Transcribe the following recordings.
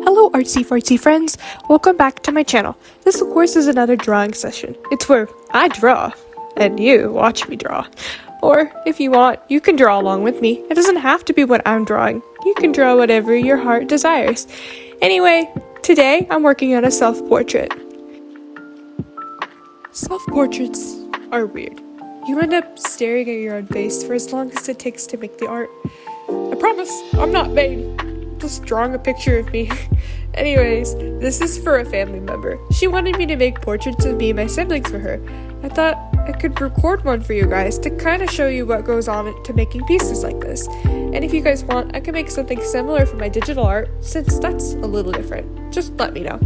Hello artsy fartsy friends, welcome back to my channel. This of course is another drawing session. It's where I draw, and you watch me draw. Or, if you want, you can draw along with me. It doesn't have to be what I'm drawing. You can draw whatever your heart desires. Anyway, today I'm working on a self-portrait. Self-portraits are weird. You end up staring at your own face for as long as it takes to make the art. I promise, I'm not vain. Just drawing a picture of me. Anyways, this is for a family member. She wanted me to make portraits of me and my siblings for her. I thought I could record one for you guys to kind of show you what goes on to making pieces like this. And if you guys want, I can make something similar for my digital art, since that's a little different. Just let me know.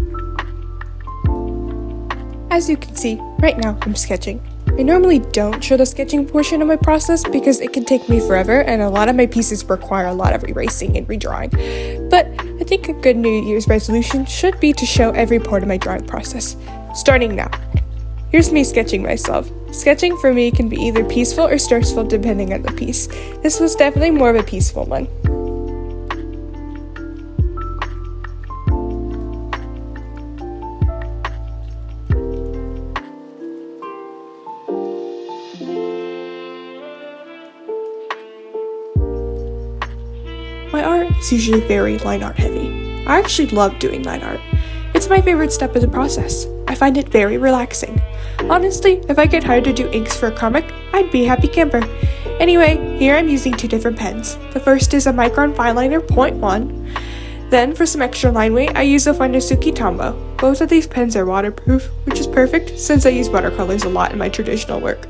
As you can see, right now I'm sketching. I normally don't show the sketching portion of my process because it can take me forever and a lot of my pieces require a lot of erasing and redrawing. But I think a good New Year's resolution should be to show every part of my drawing process. Starting now. Here's me sketching myself. Sketching for me can be either peaceful or stressful depending on the piece. This was definitely more of a peaceful one. My art is usually very line art heavy. I actually love doing line art. It's my favorite step of the process. I find it very relaxing. Honestly, if I get hired to do inks for a comic, I'd be a happy camper. Anyway, here I'm using two different pens. The first is a Micron Fineliner 0.1. Then for some extra line weight, I use a Fuendosuke Tombow. Both of these pens are waterproof, which is perfect since I use watercolors a lot in my traditional work.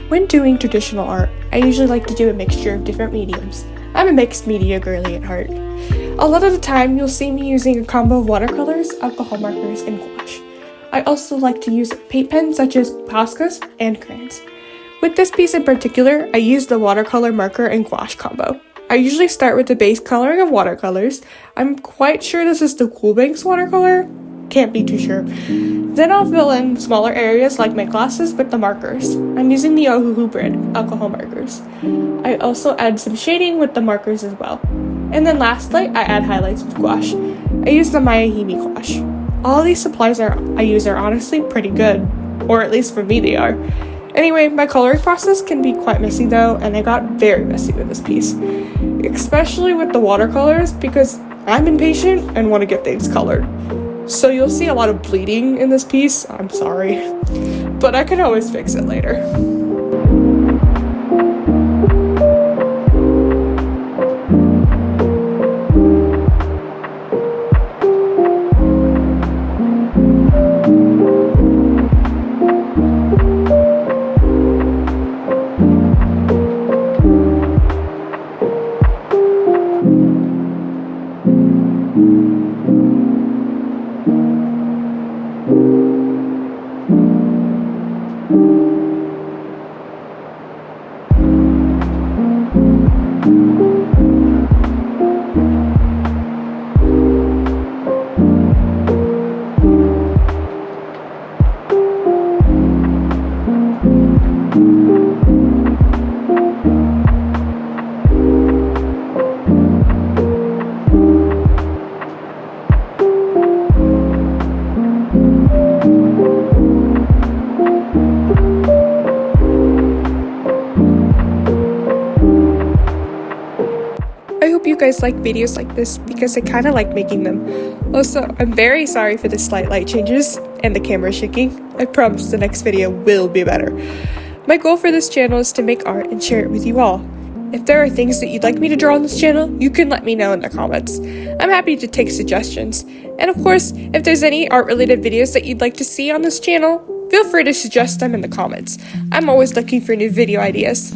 When doing traditional art, I usually like to do a mixture of different mediums. I'm a mixed media girly at heart. A lot of the time, you'll see me using a combo of watercolors, alcohol markers, and gouache. I also like to use paint pens such as Poscas and crayons. With this piece in particular, I use the watercolor marker and gouache combo. I usually start with the base coloring of watercolors. I'm quite sure this is the Coolbanks watercolor. Can't be too sure. Then I'll fill in smaller areas like my glasses with the markers. I'm using the Ohuhu brand alcohol markers. I also add some shading with the markers as well. And then lastly, I add highlights with gouache. I use the Miya Himi gouache. All these supplies I use are honestly pretty good, or at least for me they are. Anyway, my coloring process can be quite messy though, and I got very messy with this piece. Especially with the watercolors because I'm impatient and want to get things colored. So you'll see a lot of bleeding in this piece, I'm sorry, but I can always fix it later. guys like videos like this because I kind of like making them. Also, I'm very sorry for the slight light changes and the camera shaking. I promise the next video will be better. My goal for this channel is to make art and share it with you all. If there are things that you'd like me to draw on this channel, you can let me know in the comments. I'm happy to take suggestions. And of course, if there's any art-related videos that you'd like to see on this channel, feel free to suggest them in the comments. I'm always looking for new video ideas.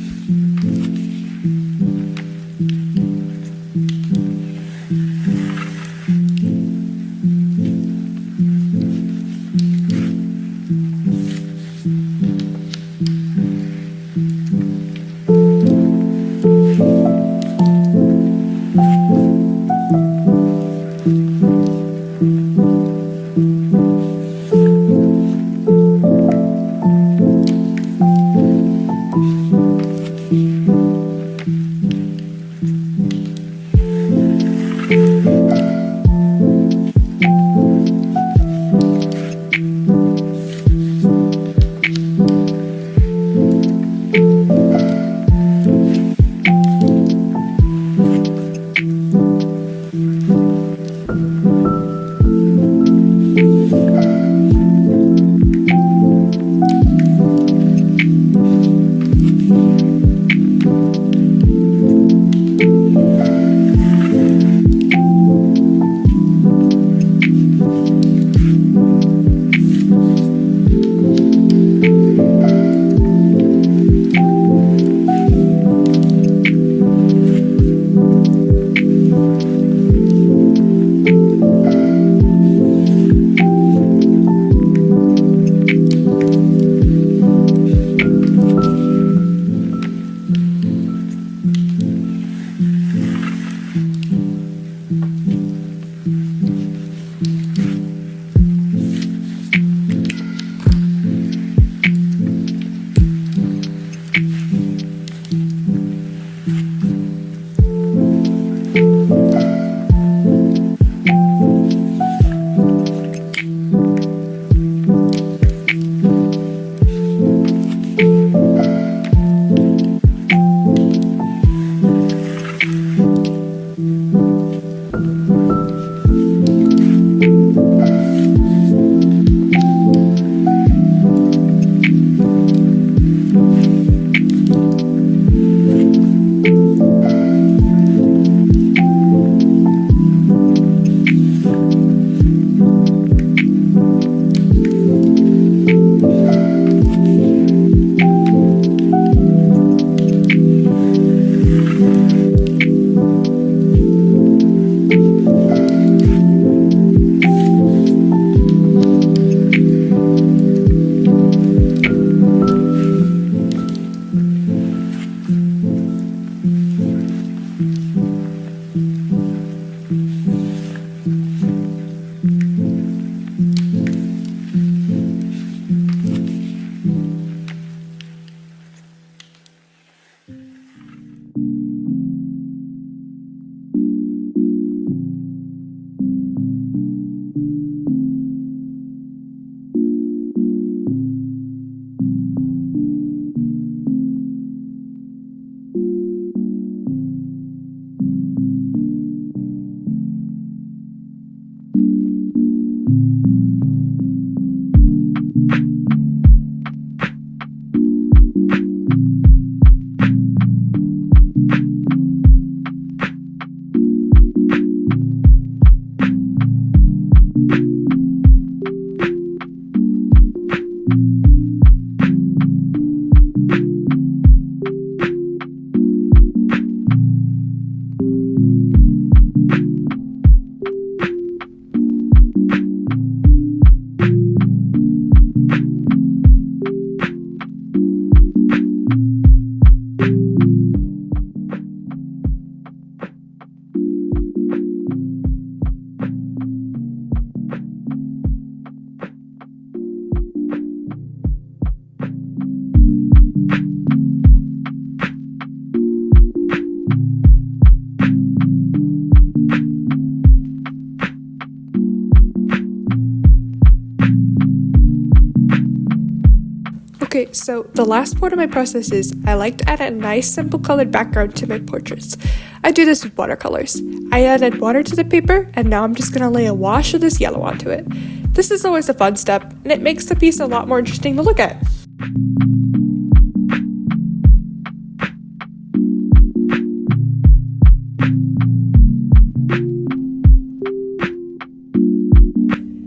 So the last part of my process is I like to add a nice simple colored background to my portraits. I do this with watercolors. I added water to the paper and now I'm just going to lay a wash of this yellow onto it. This is always a fun step and it makes the piece a lot more interesting to look at.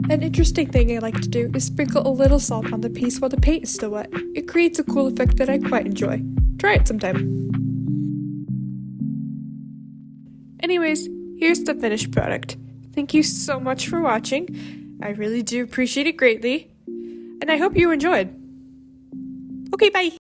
An interesting thing I like to do is sprinkle a little salt on the piece while the paint is still wet. It creates a cool effect that I quite enjoy. Try it sometime. Anyways, here's the finished product. Thank you so much for watching. I really do appreciate it greatly. And I hope you enjoyed. Okay, bye!